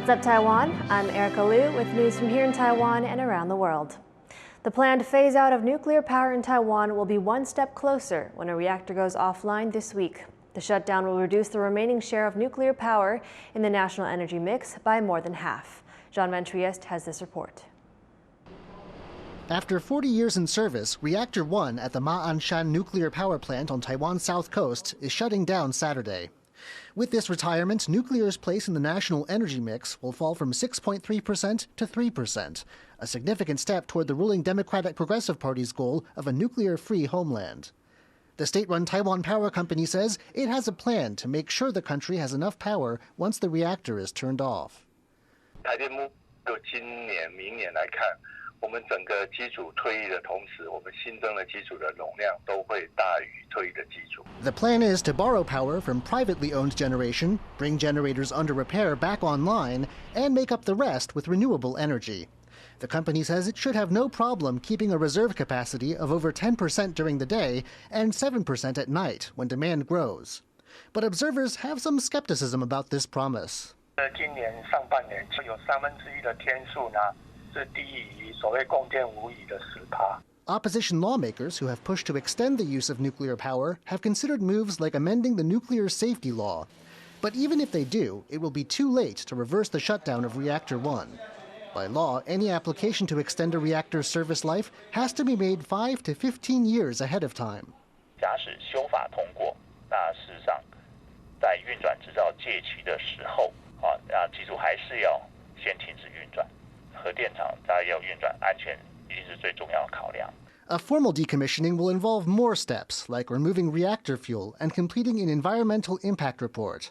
What's up, Taiwan? I'm Erika Liu with news from here in Taiwan and around the world. The planned phase out of nuclear power in Taiwan will be one step closer when a reactor goes offline this week. The shutdown will reduce the remaining share of nuclear power in the national energy mix by more than half. John Van Trieste has this report. After 40 years in service, Reactor 1 at the Ma'anshan nuclear power plant on Taiwan's south coast is shutting down Saturday. With this retirement, nuclear's place in the national energy mix will fall from 6.3% to 3%, a significant step toward the ruling Democratic Progressive Party's goal of a nuclear-free homeland. The state-run Taiwan Power Company says it has a plan to make sure the country has enough power once the reactor is turned off. The plan is to borrow power from privately owned generation, bring generators under repair back online, and make up the rest with renewable energy. The company says it should have no problem keeping a reserve capacity of over 10% during the day and 7% at night when demand grows. But observers have some skepticism about this promise. Opposition lawmakers who have pushed to extend the use of nuclear power have considered moves like amending the nuclear safety law. But even if they do, it will be too late to reverse the shutdown of Reactor 1. By law, any application to extend a reactor's service life has to be made 5 to 15 years ahead of time. A formal decommissioning will involve more steps, like removing reactor fuel and completing an environmental impact report.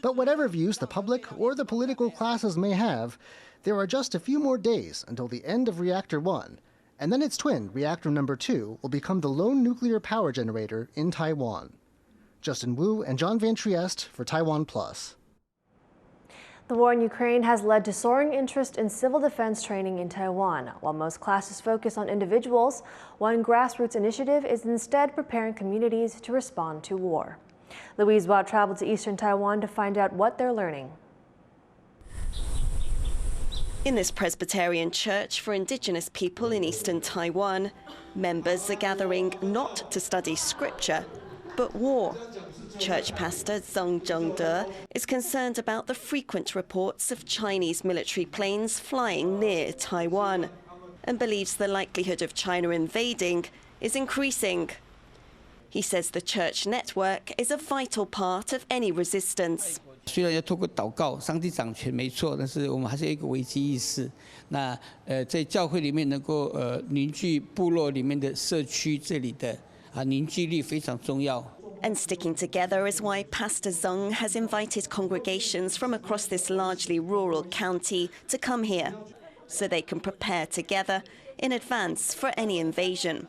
But whatever views the public or the political classes may have, there are just a few more days until the end of Reactor 1, and then its twin, Reactor number 2, will become the lone nuclear power generator in Taiwan. Justin Wu and John Van Trieste for TaiwanPlus. The war in Ukraine has led to soaring interest in civil defense training in Taiwan. While most classes focus on individuals, one grassroots initiative is instead preparing communities to respond to war. Louise Watt traveled to eastern Taiwan to find out what they're learning. In this Presbyterian church for Indigenous people in eastern Taiwan, members are gathering not to study scripture, but war. Church pastor Zhang Zhengde is concerned about the frequent reports of Chinese military planes flying near Taiwan and believes the likelihood of China invading is increasing. He says the church network is a vital part of any resistance. 虽然要透过祷告，上帝掌权没错，但是我们还是有一个危机意识。那在教会里面能够凝聚部落里面的社区这里的凝聚力非常重要。 And sticking together is why Pastor Zhang has invited congregations from across this largely rural county to come here, so they can prepare together in advance for any invasion.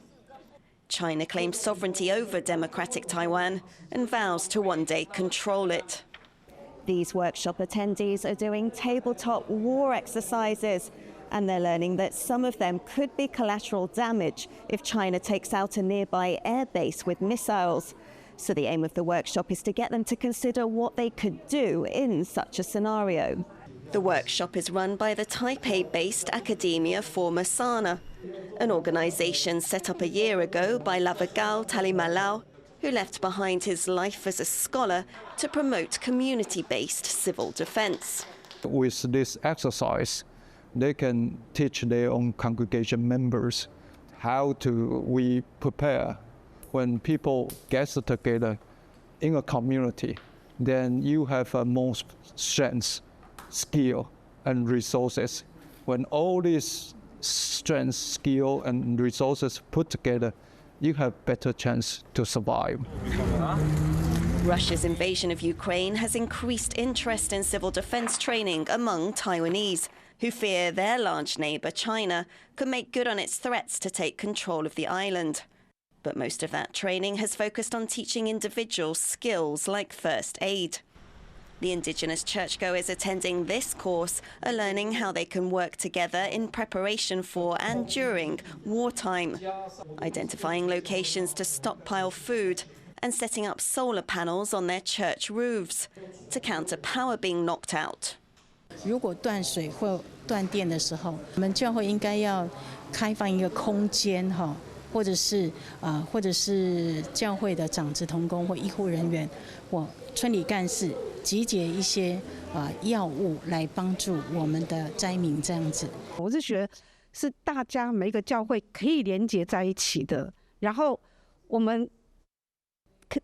China claims sovereignty over democratic Taiwan and vows to one day control it. These workshop attendees are doing tabletop war exercises, and they're learning that some of them could be collateral damage if China takes out a nearby air base with missiles. So the aim of the workshop is to get them to consider what they could do in such a scenario. The workshop is run by the Taipei-based Academia for Masana, an organization set up a year ago by Lavagao Talimalau, who left behind his life as a scholar to promote community-based civil defense. With this exercise, they can teach their own congregation members how we prepare. When people get together in a community, then you have more strength, skill, and resources. When all these strength, skill, and resources put together, you have better chance to survive. Russia's invasion of Ukraine has increased interest in civil defense training among Taiwanese, who fear their large neighbor China could make good on its threats to take control of the island. But most of that training has focused on teaching individuals skills like first aid. The Indigenous churchgoers attending this course are learning how they can work together in preparation for and during wartime, identifying locations to stockpile food and setting up solar panels on their church roofs to counter power being knocked out. 如果断水或断电的时候，我们教会应该要开放一个空间哈，或者是教会的长子同工或医护人员或村里干事集结一些药物来帮助我们的灾民这样子。我是觉得是大家每一个教会可以连结在一起的，然后我们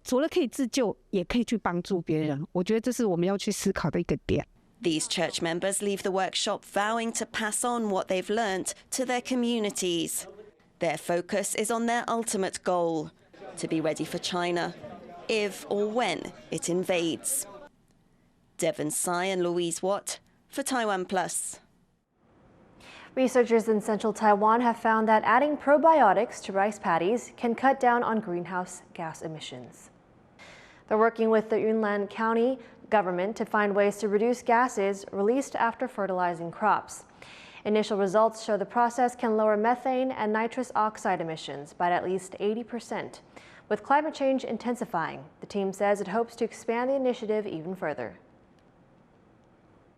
除了可以自救，也可以去帮助别人。我觉得这是我们要去思考的一个点。These church members leave the workshop vowing to pass on what they've learnt to their communities. Their focus is on their ultimate goal, to be ready for China, if or when it invades. Devon Tsai and Louise Watt for TaiwanPlus. Researchers in central Taiwan have found that adding probiotics to rice paddies can cut down on greenhouse gas emissions. They're working with the Yunnan County government to find ways to reduce gases released after fertilizing crops. Initial results show the process can lower methane and nitrous oxide emissions by at least 80%. With climate change intensifying, the team says it hopes to expand the initiative even further.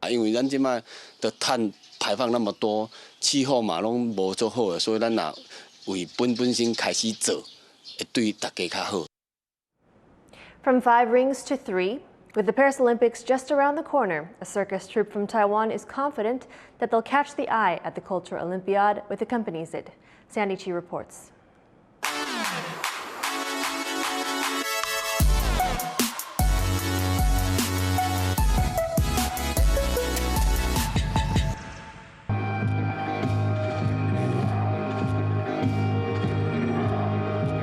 因为咱即摆的碳排放那么多，气候嘛拢无做好，所以咱若为本身开始做，会对大家较好。From 5 rings to 3, with the Paris Olympics just around the corner, a circus troupe from Taiwan is confident that they'll catch the eye at the Cultural Olympiad which accompanies it. Sandy Chi reports.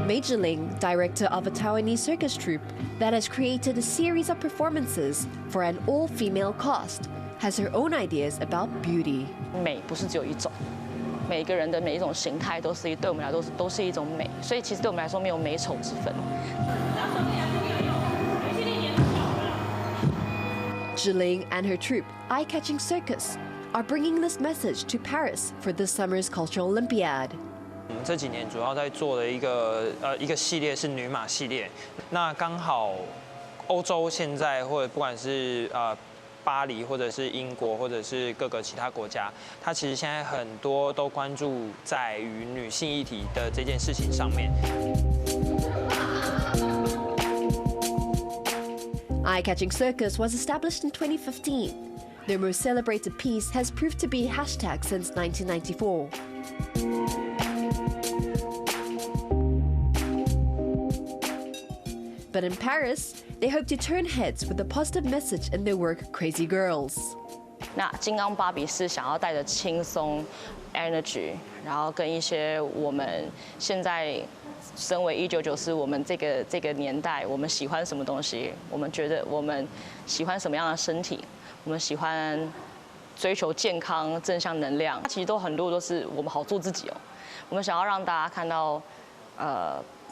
Major Ling, director of a Taiwanese circus troupe that has created a series of performances for an all-female cast, has her own ideas about beauty. 美不是只有一种，每个人的每一种形态对我们来说都是一种美，所以其实对我们来说没有美丑之分。Zhiling and her troupe, Eye-Catching Circus, are bringing this message to Paris for this summer's Cultural Olympiad. 这几年主要在做的一个系列是女马系列，那刚好欧洲现在或者不管是巴黎或者是英国或者是各个其他国家，它其实现在很多都关注在于女性议题的这件事情上面。Eye-Catching Circus was established in 2015. Their most celebrated piece has proved to be a hashtag since 1994. But in Paris, they hope to turn heads with a positive message in their work, Crazy Girls. 那金刚芭比是想要带着轻松 energy， 然后跟一些我们现在身为1994，我们这个年代，我们喜欢什么东西，我们觉得我们喜欢什么样的身体，我们喜欢追求健康、正向能量，其实很多都是我们好做自己哦。我们想要让大家看到，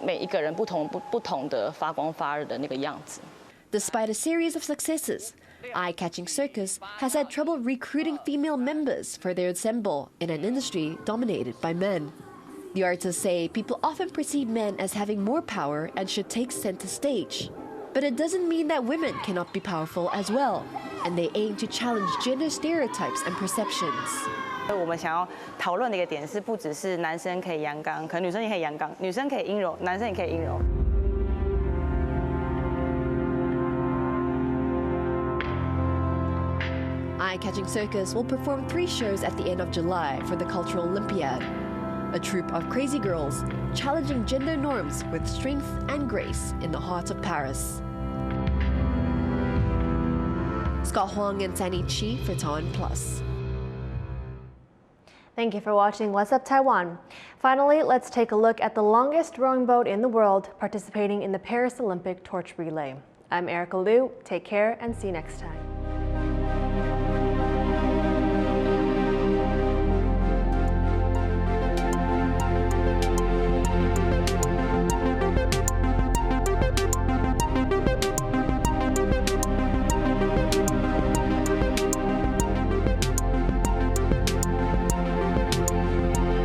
每一个人不同的发光发热的那个样子。Despite a series of successes, Eye-Catching Circus has had trouble recruiting female members for their ensemble in an industry dominated by men. The artists say people often perceive men as having more power and should take center stage. But it doesn't mean that women cannot be powerful as well, and they aim to challenge gender stereotypes and perceptions. 我们想要讨论的一个点是，不只是男生可以阳刚，可能女生也可以阳刚，女生可以阴柔，男生也可以阴柔。Eye-Catching Circus will perform 3 shows at the end of July for the Cultural Olympiad. A troupe of crazy girls challenging gender norms with strength and grace in the heart of Paris. Scott Huang and Sandy Chi for TaiwanPlus. Thank you for watching What's Up Taiwan. Finally, let's take a look at the longest rowing boat in the world participating in the Paris Olympic torch relay. I'm Erika Liu. Take care and see you next time.